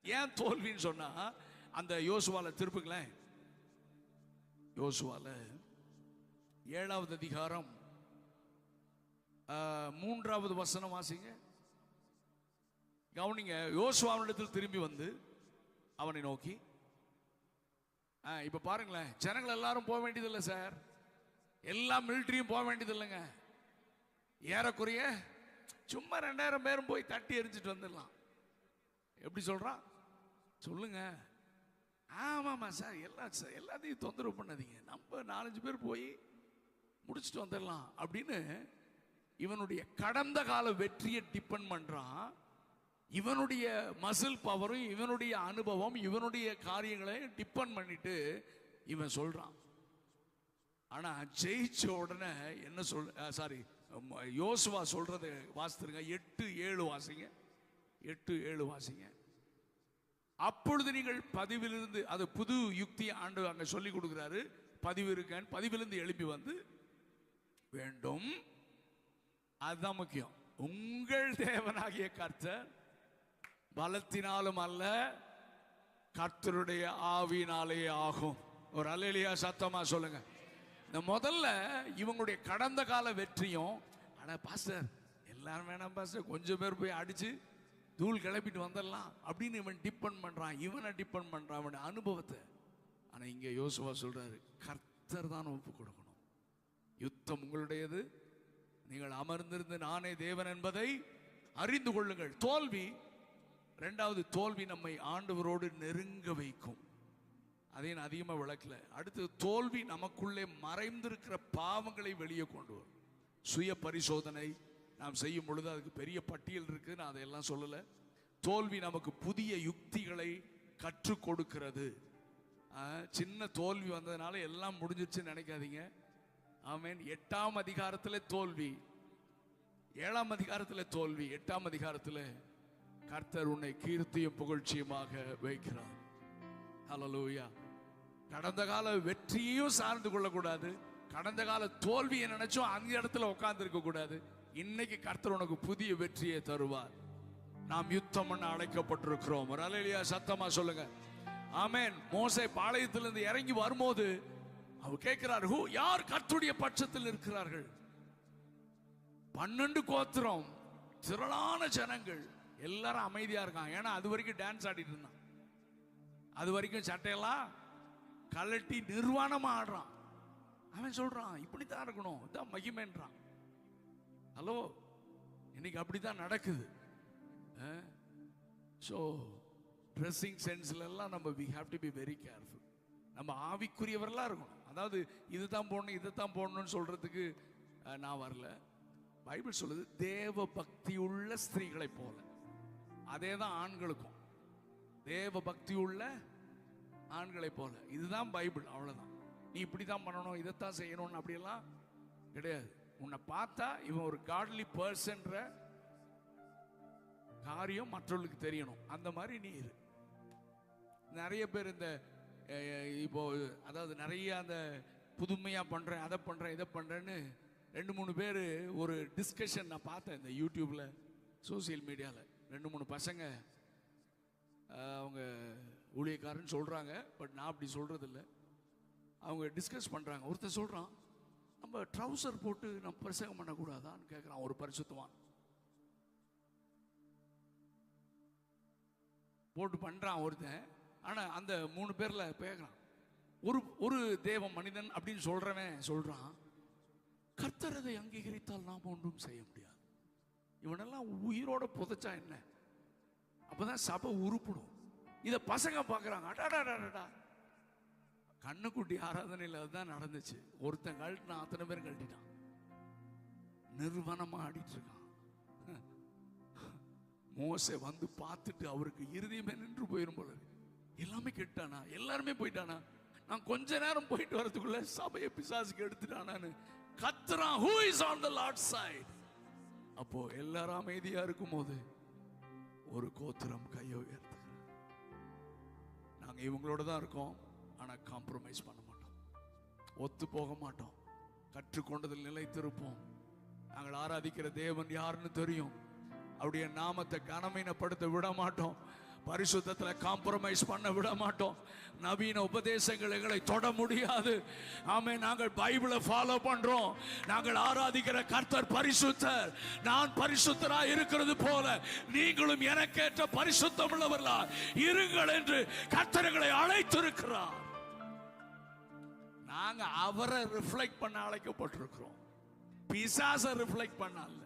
ஏன் தோல்வின்னு சொன்னா, அந்த யோசுவால திருப்புங்களேன். யோசுவால 7வது அதிகாரம் 3வது வசனம் வாசிங்க. கவனிங்க. யோசுவாவினிடத்தில் திரும்பி வந்து அவனை நோக்கி, இப்ப பாருங்களேன், ஜனங்கள் எல்லாரும் போக வேண்டியதில்லை சார், எல்லா மிலிட்டரியும் போக வேண்டியது இல்லைங்க. ஏறக்குறைய சும்மா 2000 பேரும் போய் தட்டி எரிஞ்சிட்டு வந்துடலாம். எப்படி சொல்றான் சொல்லுங்க? ஆமாமா சார், எல்லாத்தையும் தொந்தரவு பண்ணாதீங்க, நம்ம 4-5 பேர் போய் முடிச்சுட்டு வந்துடலாம் அப்படின்னு இவனுடைய கடந்த கால வெற்றியை டிபெண்ட் பண்றான். இவனுடைய மசில் பவரும் இவனுடைய அனுபவம் இவனுடைய காரியங்களை டிபெண்ட் பண்ணிட்டு இவன் சொல்றான். ஆனா ஜெயிச்ச உடனே என்ன சாரி, யோசுவா சொல்றது வாசித்துருங்க. 8:7 வாசிங்க. 8:7 வாசிங்க. அப்பொழுது நீங்கள் பதிவிலிருந்து, அது புது யுக்தி ஆண்டு அங்க சொல்லி கொடுக்கிறாரு. பதிவு இருக்கேன், பதிவிலிருந்து எழுப்பி வந்து வேண்டும். அதுதான் முக்கியம். உங்கள் தேவனாகிய கர்த்தர் பலத்தினாலும் அல்ல, கர்த்தருடைய ஆவியினாலே ஆகும். ஒரு அல்லேலூயா சத்தமா சொல்லுங்க. இந்த முதல்ல இவங்களுடைய கடந்த கால வெற்றியும், ஆனா பாஸ்டர் எல்லாரும் வேணாம் பாஸ்டர், கொஞ்சம் பேர் போய் அடிச்சு தூள் கிளப்பிட்டு வந்துடலாம் அப்படின்னு இவன் டிபெண்ட் பண்றான். இவனை டிபெண்ட் பண்றான், அவன் அனுபவத்தை. ஆனா இங்க யோசுவா சொல்றாரு, கர்த்தர் தான் ஒப்பு கொடுக்கணும். யுத்தம் உங்களுடையது, நீங்கள் அமர்ந்திருந்து நானே தேவன் என்பதை அறிந்து கொள்ளுங்கள். தோல்வி, 2வது தோல்வி நம்மை ஆண்டவரோடு நெருங்க வைக்கும். அதையும் அதிகமாக விளக்கல. அடுத்து தோல்வி நமக்குள்ளே மறைந்திருக்கிற பாவங்களை வெளியே கொண்டு வரும். சுய பரிசோதனை நாம் செய்யும் பொழுது அதுக்கு பெரிய பட்டியல் இருக்கு, நான் அதையெல்லாம் சொல்லலை. தோல்வி நமக்கு புதிய யுக்திகளை கற்றுக் கொடுக்கிறது. சின்ன தோல்வி வந்ததுனால எல்லாம் முடிஞ்சிருச்சுன்னு நினைக்காதீங்க. ஆமென். 8ஆம் அதிகாரத்தில் தோல்வி, 7ஆம் அதிகாரத்தில் தோல்வி, 8ஆம் அதிகாரத்தில் கர்த்தர் உன்னை கீர்த்தியும் புகழ்ச்சியுமாக வைக்கிறார். ஹல்லேலூயா. கடந்த கால வெற்றியையும் சார்ந்து கொள்ளக்கூடாது, கடந்த கால தோல்வியை நினைச்சோம் அந்த இடத்துல உட்கார்ந்து இருக்க கூடாது. இன்னைக்கு கர்த்தர் உனக்கு புதிய வெற்றியை தருவார். நாம் யுத்தம் பண்ண அழைக்கப்பட்டிருக்கிறோம். ஒரு அல்லேலூயா சத்தமா சொல்லுங்க. ஆமென். மோசே பாளையத்திலிருந்து இறங்கி வரும்போது அவர் கேட்கிறார், யார் கர்த்தருடைய பட்சத்தில் இருக்கிறார்கள்? 12 கோத்திரம், திரளான ஜனங்கள், எல்லாரும் அமைதியா இருக்காங்க. ஏன்னா அது வரைக்கும் டான்ஸ் ஆடிட்டு இருந்தான், அது வரைக்கும் சட்டையெல்லாம் கலட்டி நிர்வாணமா ஆடுறான். அவன் சொல்றான், இப்படித்தான் இருக்கணும், இதான் மகிமைன்றான். ஹலோ, இன்னைக்கு அப்படித்தான் நடக்குது. ஸோ ட்ரெஸ்ஸிங் சென்ஸ்ல எல்லாம் நம்ம we have to be very careful. நம்ம ஆவிக்குரியவர்களாக இருக்கணும். அதாவது இதுதான் போடணும் இதைத்தான் போடணும்னு சொல்றதுக்கு நான் வரல. பைபிள் சொல்லுது தேவ பக்தி உள்ள ஸ்திரீகளை போல. அதே தான் ஆண்களுக்கும், தேவ பக்தி உள்ள ஆண்களை போல. இதுதான் பைபிள், அவ்வளவுதான். நீ இப்படிதான் பண்ணணும் இதைத்தான் செய்யணும்னு அப்படியெல்லாம் கிடையாது. உன்னை பார்த்தா இவன் ஒரு காட்லி பர்சன்ற காரியம் மற்றவர்களுக்கு தெரியணும். அந்த மாதிரி நீ இரு. நிறைய பேர் இந்த இப்போ அதாவது நிறைய அந்த புதுமையா பண்றேன், அதை பண்றேன், இதை பண்றேன்னு 2-3 பேர் ஒரு டிஸ்கஷன் நான் பார்த்தேன் இந்த யூடியூப்ல, சோசியல் மீடியாவில். 2-3 பசங்க அவங்க ஊழியக்காரன்னு சொல்றாங்க, பட் நான் அப்படி சொல்றது இல்லை. அவங்க டிஸ்கஸ் பண்றாங்க. ஒருத்தர் சொல்றான், நம்ம ட்ரவுசர் போட்டு நம்ம பிரசங்கம் பண்ணக்கூடாதான்னு கேட்குறான் ஒரு பரிசுத்தவான். போட்டு பண்றான் ஒருத்தன். ஆனா அந்த 3 பேர்ல கேட்குறான், ஒரு தேவ மனிதன் அப்படின்னு சொல்றவன் சொல்றான், கர்த்தர் அதை அங்கீகரித்தால் நாம் ஒன்றும் செய்ய முடியாது. இவனெல்லாம் உயிரோட புதைச்சா என்ன? அப்பதான் சபை உருப்படும். இத பசங்க பாக்குறாங்க, அடாடாடாடா. கண்ணுக்குட்டி ஆராதனையில் அதுதான் நடந்துச்சு. ஒருத்தன் கழட்டினா அத்தனை பேர் கழட்டிட்டான், நிர்வாணமா ஆடிட்டு இருக்கான். மோசே வந்து பார்த்துட்டு அவருக்கு இருதயமே நின்று போயிரும் போல. எல்லாமே கெட்டானா, எல்லாருமே போயிட்டானா, நான் கொஞ்ச நேரம் போயிட்டு வரதுக்குள்ள சபையை பிசாசுக்கு எடுத்துட்டானான்னு கத்துறான். Who is on the Lord's side? அப்போ எல்லாரும் அமைதியா இருக்கும் போது ஒரு கோத்திரம் கையை உயர்த்துகிறார். நாங்க இவங்களோட தான் இருக்கோம், ஆனா காம்ப்ரமைஸ் பண்ண மாட்டோம், ஒத்து போக மாட்டோம், கற்றுக்கொண்டதில் நிலைத்திருப்போம். நாங்கள் ஆராதிக்கிற தேவன் யாருன்னு தெரியும், அவருடைய நாமத்தை கனமீனப்படுத்த விட மாட்டோம். பரிசுத்தத்துல காம்ப்ரமைஸ் பண்ண விட மாட்டோம். நவீன உபதேசங்கள் எங்களை தொட முடியாது. ஆமே, நாங்கள் பைபிளை ஃபாலோ பண்றோம். நாங்கள் ஆராதிக்கிற கர்த்தர் பரிசுத்தர். நான் பரிசுத்தராய் இருக்கிறது போல நீங்களும் எனக்கேற்ற பரிசுத்தம் உள்ளவர்களா இருங்கள் என்று கர்த்தர் எங்களை அழைத்திருக்கிறார். நாங்க அவரை ரிஃப்ளெக்ட் பண்ண அழைக்கப்பட்டிருக்கிறோம். பிசாசை ரிஃப்ளெக்ட் பண்ணல,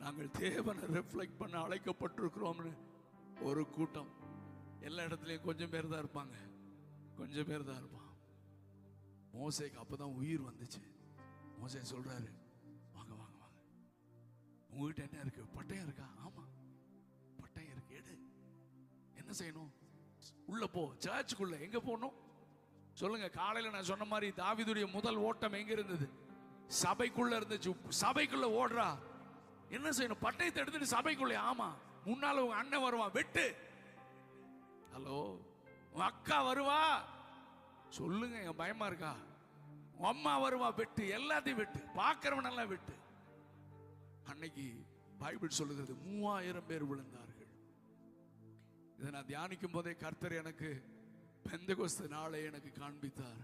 நாங்கள் தேவனை ரிஃப்ளெக்ட் பண்ண அழைக்கப்பட்டிருக்கிறோம்னு ஒரு கூட்டம். எல்லா இடத்துலயும் கொஞ்சம் பேர் தான் இருப்பாங்க, கொஞ்சம் பேர் தான் இருப்பான். மோசேக்கு அப்பதான் உயிர் வந்துச்சு. மோசே சொல்றாரு, வாங்க வாங்க வாங்க, உங்ககிட்ட என்ன இருக்கு? பட்டயம் இருக்கா? ஆமா பட்டயம் இருக்கு, எடு. என்ன செய்யணும்? உள்ள போ. சர்ச்சுக்குள்ள எங்க போகணும் சொல்லுங்க? காலையில நான் சொன்ன மாதிரி தாவீதுடைய முதல் ஓட்டம் எங்க இருந்தது? சபைக்குள்ள இருந்துச்சு. சபைக்குள்ள ஓடுறா. என்ன செய்யணும்? பட்டயத்தை எடுத்துட்டு சபைக்குள்ள. ஆமா, முன்னால உங்க அண்ணன் வருவான், வெட்டு. ஹலோ, உன் அக்கா வருவா, சொல்லுங்க, என் பயமா இருக்கா? உன் அம்மா வருவா, வெட்டு. எல்லாத்தையும் வெட்டு, பார்க்கிறவன் எல்லாம் வெட்டு. அன்னைக்கு பைபிள் சொல்லுகிறது 3000 பேர் விழுந்தார்கள். இதை நான் தியானிக்கும் போதே கர்த்தர் எனக்கு பெந்தெகோஸ்து நாளை எனக்கு காண்பித்தார்.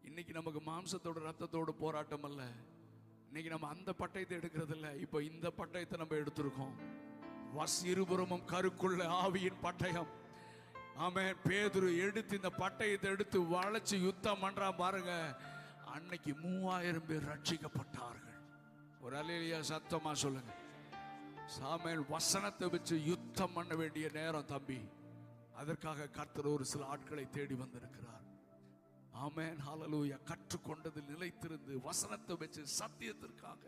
இன்னைக்கு நமக்கு மாம்சத்தோட ரத்தத்தோட போராட்டம் அல்ல. இன்னைக்கு நம்ம அந்த பட்டயத்தை எடுக்கிறது இல்ல, இப்ப இந்த பட்டயத்தை நம்ம எடுத்திருக்கோம். இருபுறமும் கருக்குள்ள ஆவியின் பட்டயம். ஆமென். பேதுரு எடுத்து இந்த பட்டயத்தை எடுத்து வளைச்சு யுத்தம் பண்றான் பாருங்க. அன்னைக்கு 3000 பேர் ரட்சிக்கப்பட்டார்கள். ஒரு அல்லேலூயா சத்தமா சொல்லுங்க. சாமுவேல் வசனத்தை வச்சு யுத்தம் பண்ண வேண்டிய நேரம் தம்பி. அதற்காக கர்த்தர் ஒரு சில ஆட்களை தேடி வந்திருக்கிறார். ஆமென், ஹல்லேலூயா. கற்றுக்கொண்டதில் நிலைத்திருந்து வசனத்தை வச்சு சத்தியத்திற்காக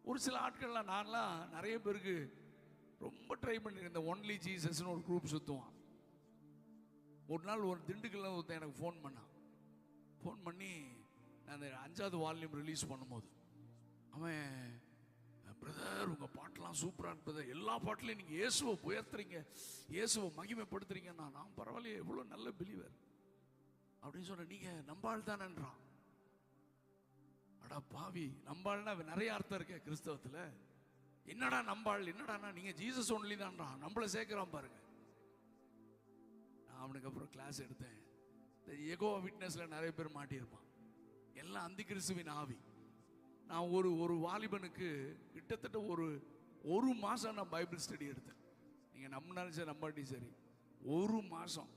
ஒரு சில ஆட்கள்லாம், நான்லாம் நிறைய பேருக்கு ரொம்ப ட்ரை பண்ணிருந்தேன். ஒன்லி ஜீசஸ்னு ஒரு குரூப் சுத்துவான். ஒரு நாள் ஒரு திண்டுக்கல்ல ஒருத்தன் எனக்கு ஃபோன் பண்ணான். ஃபோன் பண்ணி நான் அந்த 5வது வால்யூம் ரிலீஸ் பண்ணும்போது, அவன், பிரதர் உங்க பாட்டெல்லாம் சூப்பரா இருப்பது, எல்லா பாட்டிலையும் நீங்க இயேசுவை உயர்த்துறீங்க, இயேசுவை மகிமைப்படுத்துறீங்க. நான் பரவாயில்லையே, எவ்வளவு நல்ல பிலீவர் அப்படின்னு சொன்ன. நீங்க நம்பாள் தானேன்றான். அடா பாவி, நம்பாள்னா நிறைய அர்த்தம் இருக்க கிறிஸ்தவத்துல. என்னடா நம்பாள், என்னடா நீங்க ஜீசஸ் ஒன்லி தான்றான், நம்மள சேர்க்கிறான் பாருங்க. நான் அவனுக்கு அப்புறம் கிளாஸ் எடுத்தேன். இந்த எகோவா விட்னஸ்ல நிறைய பேர் மாட்டியிருப்பான். எல்லாம் அந்தி கிறிஸ்துவின் ஆவி. நான் ஒரு வாலிபனுக்கு கிட்டத்தட்ட ஒரு மாசம் நான் பைபிள் ஸ்டடி எடுத்தேன். நீங்க நம்பினாலும் சரி நம்பாட்டி சரி, ஒரு மாசம்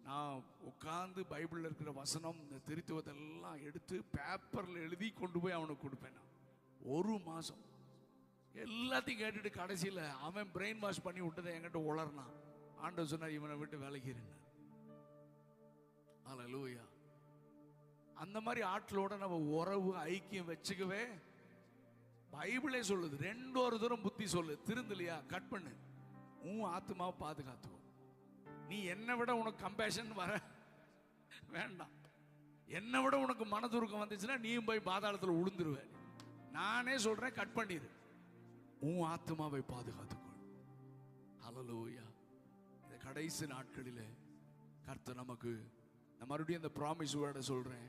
நான் உட்கார்ந்து பைபிள்ல இருக்கிற வசனம், இந்த திருத்துவத்தை எல்லாம் எடுத்து பேப்பர்ல எழுதி கொண்டு போய் அவனுக்கு கொடுப்பேன். நான் ஒரு மாசம் எல்லாத்தையும் கேட்டுட்டு கடைசியில் அவன் பிரெயின் வாஷ் பண்ணி விட்டதை என்கிட்ட உளர்னான். ஆண்டவர் சொன்னார், இவனை விட்டு விலகிறேன். ஹல்லேலூயா. அந்த மாதிரி ஆட்களோட நம்ம உறவு ஐக்கியம் வச்சுக்கவே பைபிளே சொல்லுது. 2 தூரம் புத்தி சொல்லு, திருந்தலையா கட் பண்ணு, உன் ஆத்மாவை பாதுகாத்துக்கோ. நீ என்னை விட உனக்கு கம்பேஷன் வர வேண்டாம். என்னை விட உனக்கு மனதுருக்கம் வந்துச்சுன்னா நீயும் போய் பாதாளத்தில் உளுந்துருவேன். நானே சொல்றேன், கட் பண்ணிரு, உன் ஆத்மாவை பாதுகாத்துக்கொள். ஹல்லேலூயா. இந்த கடைசி நாட்களிலே கர்த்தர் நமக்கு, நான் மறுபடியும் இந்த ப்ராமிஸ் வேர்டை சொல்றேன்,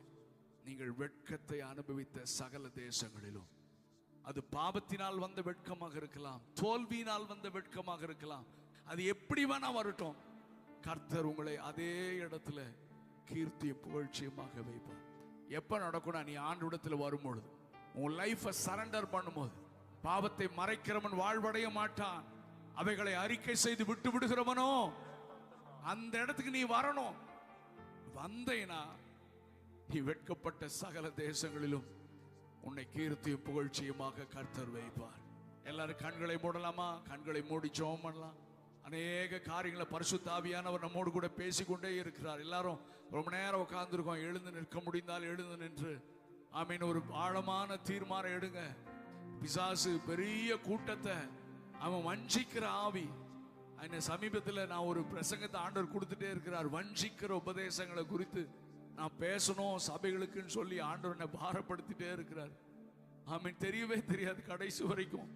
நீங்கள் வெட்கத்தை அனுபவித்த சகல தேசங்களிலும், அது பாவத்தினால் வந்த வெட்கமாக இருக்கலாம், தோல்வியினால் வந்த வெட்கமாக இருக்கலாம், அது எப்படி வேணா வரட்டும், கர்த்தர் உங்களை அதே இடத்துல கீர்த்திய புகழ்ச்சியமாக வைப்பார். எப்ப நடக்கும்னா, நீ ஆண்டவரிடத்துல வரும்பொழுது, உன் லைஃபை சரண்டர் பண்ணும்போது. பாவத்தை மறைக்கிறவன் வாழ்வடைய மாட்டான், அவைகளை அறிக்கை செய்து விட்டு விடுகிறவனோ அந்த இடத்துக்கு நீ வரணும். வந்தேனா நீ வெட்கப்பட்ட சகல தேசங்களிலும் உன்னை கீர்த்தியும் புகழ்ச்சியுமாக கர்த்தர் வைப்பார். எல்லாரும் கண்களை மூடலாமா? கண்களை மூடி ஜெபம் பண்ணலாம். அநேக காரியங்களை பரிசுத்த ஆவியானவர் நம்மோடு கூட பேசிக்கொண்டே இருக்கிறார். எல்லாரும் ரொம்ப நேரம் உட்கார்ந்துருக்கோம். எழுந்து நிற்க முடிந்தால் எழுந்து நின்று ஆமீன் ஒரு ஆழமான தீர்மானம் எடுங்க. பிசாசு பெரிய கூட்டத்தை அவன் வஞ்சிக்கிற ஆவி. சமீபத்தில் நான் ஒரு பிரசங்கத்தை ஆண்டவர் கொடுத்துட்டே இருக்கிறார். வஞ்சிக்கிற உபதேசங்களை குறித்து நான் பேசணும் சபைகளுக்குன்னு சொல்லி ஆண்டவர் என்னை பாரப்படுத்திட்டே இருக்கிறார். ஆமீன். தெரியவே தெரியாது கடைசி வரைக்கும்.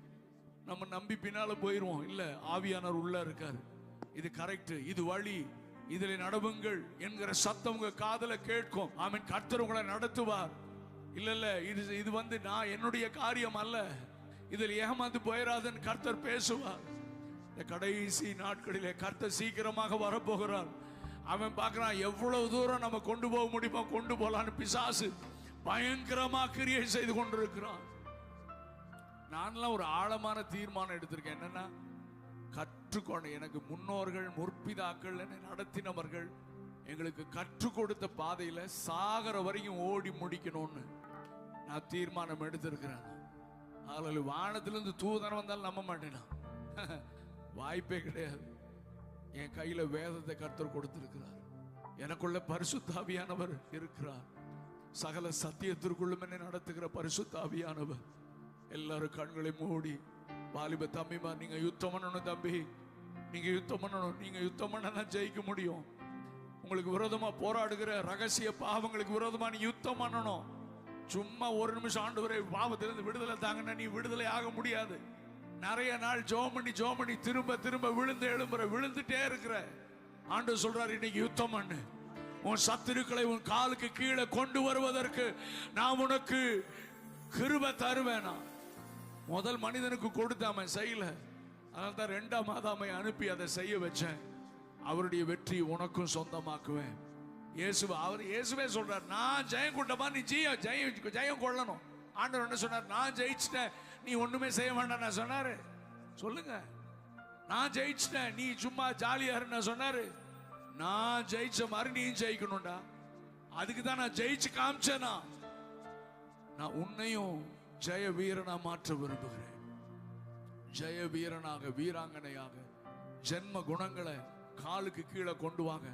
நம்ம நம்பி பின்னால போயிருவோம். இல்ல, ஆவியானவர் உள்ள இருக்காரு. இது கரெக்ட், இது வழி, இதில் நடவுங்கள் என்கிற சத்தம் உங்க காதுல கேட்கும். ஆமீன். கர்த்தர் உங்களை நடத்துவார். இல்ல இது நான் என்னுடைய காரியம் அல்ல, இதில் ஏமாந்து போயிடாதுன்னு கர்த்தர் பேசுவார். இந்த கடைசி நாட்களிலே கர்த்தர் சீக்கிரமாக வரப்போகிறார். அவன் பார்க்கிறான் எவ்வளவு தூரம் நம்ம கொண்டு போக முடியுமோ கொண்டு போலான்னு பிசாசு பயங்கரமா கிரியை செய்து கொண்டிருக்கிறான். நான்லாம் ஒரு ஆழமான தீர்மானம் எடுத்திருக்கேன். என்னன்னா, கற்றுக்கொண்ட எனக்கு முன்னோர்கள் முற்பிதாக்கள் என்னை நடத்தினவர்கள் எங்களுக்கு கற்றுக் கொடுத்த பாதையில சாகர வரைக்கும் ஓடி முடிக்கணும்னு நான் தீர்மானம் எடுத்திருக்கிறேன். அதில் வானத்திலிருந்து தூதன் வந்தாலும் நம்ப மாட்டேனா, வாய்ப்பே கிடையாது. என் கையில வேதத்தை கர்த்தர் கொடுத்திருக்கிறார். எனக்குள்ள பரிசுத்த ஆவியானவர் இருக்கிறார். சகல சத்தியத்திற்குள்ளும் என்னை நடத்துகிற பரிசுத்த ஆவியானவர். எல்லாரும் கண்களை மூடி, வாலிப தம்பிமா, நீங்க யுத்தம் பண்ணணும் தம்பி, நீங்க யுத்தம் பண்ணணும். நீங்க யுத்தம் பண்ணா ஜெயிக்க முடியும். உங்களுக்கு விரோதமா போராடுகிற ரகசிய பாவங்களுக்கு விரோதமா நீ யுத்தம் பண்ணணும். சும்மா ஒரு நிமிஷம் ஆண்டவரே பாவத்திலிருந்து விடுதலை தாங்கன்னா நீ விடுதலை ஆக முடியாது. நிறைய நாள் ஜோம் பண்ணி திரும்ப திரும்ப விழுந்து எழும்புற, விழுந்துட்டே இருக்கிற. ஆண்டவர் சொல்றாரு, இன்னைக்கு யுத்தம் பண்ணு. உன் சத்துருக்களை உன் காலுக்கு கீழே கொண்டு வருவதற்கு நான் உனக்கு கிருபை தருவேனா. முதல் மனிதனுக்கு கொடுத்தாம செய்யல, அதனால தான் 2ஆம் ஆதாமை அனுப்பி அதை செய்ய வச்சேன். அவருடைய வெற்றி உனக்கும் சொந்தமாக்குவேன். இயேசுவே சொல்றார், நான் ஜெயம் கொண்டமா, நீ ஜெயம் கொள்ளணும். ஆண்டவர் என்ன சொன்னார்? நான் ஜெயிச்சிட்டேன், நீ ஒண்ணுமே செய்ய வேண்டாம் நான் சொன்னாரு. சொல்லுங்க, நான் ஜெயிச்சிட்டேன், நீ சும்மா ஜாலியா இரு சொன்னாரு. நான் ஜெயிச்ச மாதிரி நீ ஜெயிக்கணும்டா. அதுக்கு தான் நான் ஜெயிச்சு காமிச்சேனா. நான் உன்னையும் ஜெய வீரனா மாற்ற விரும்புகிறேன். ஜெய வீரனாக, வீராங்கனையாக, ஜென்ம குணங்களை காலுக்கு கீழே கொண்டு வாங்க.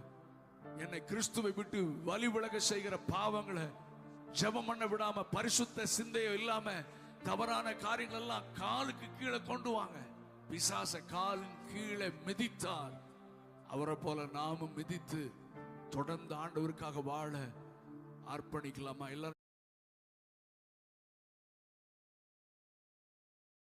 என்னை கிறிஸ்துவை விட்டு வழி விலக செய்கிற பாவங்களை ஜெபம் பண்ண விடாம, பரிசுத்த சிந்தையோ இல்லாம தவறான காரியங்கள் எல்லாம் காலுக்கு கீழே கொண்டு வாங்க. பிசாச காலின் கீழே மிதித்தார், அவரை போல நாமும் மிதித்து தொடர்ந்து ஆண்டவருக்காக வாழ அர்ப்பணிக்கலாமா? எல்லாரும்